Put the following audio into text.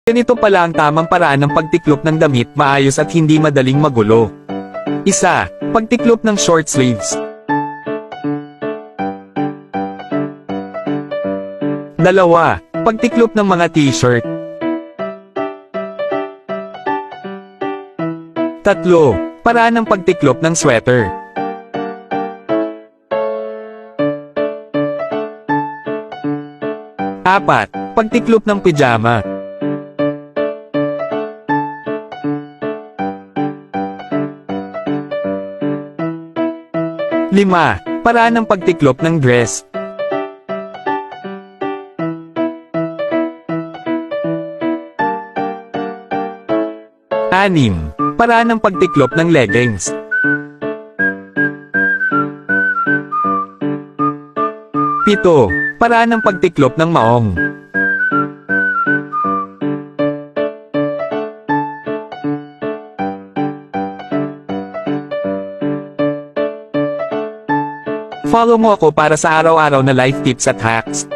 Ganito pala ang tamang paraan ng pagtiklop ng damit maayos at hindi madaling magulo. 1. Pagtiklop ng short sleeves. 2. Pagtiklop ng mga t-shirt. 3. Paraan ng pagtiklop ng sweater. 4. Pagtiklop ng pijama. 5. Paraan ng pagtiklop ng dress. 6. Paraan ng pagtiklop ng leggings. 7. Paraan ng pagtiklop ng maong. 'Follow mo ako para sa araw-araw na life tips at hacks.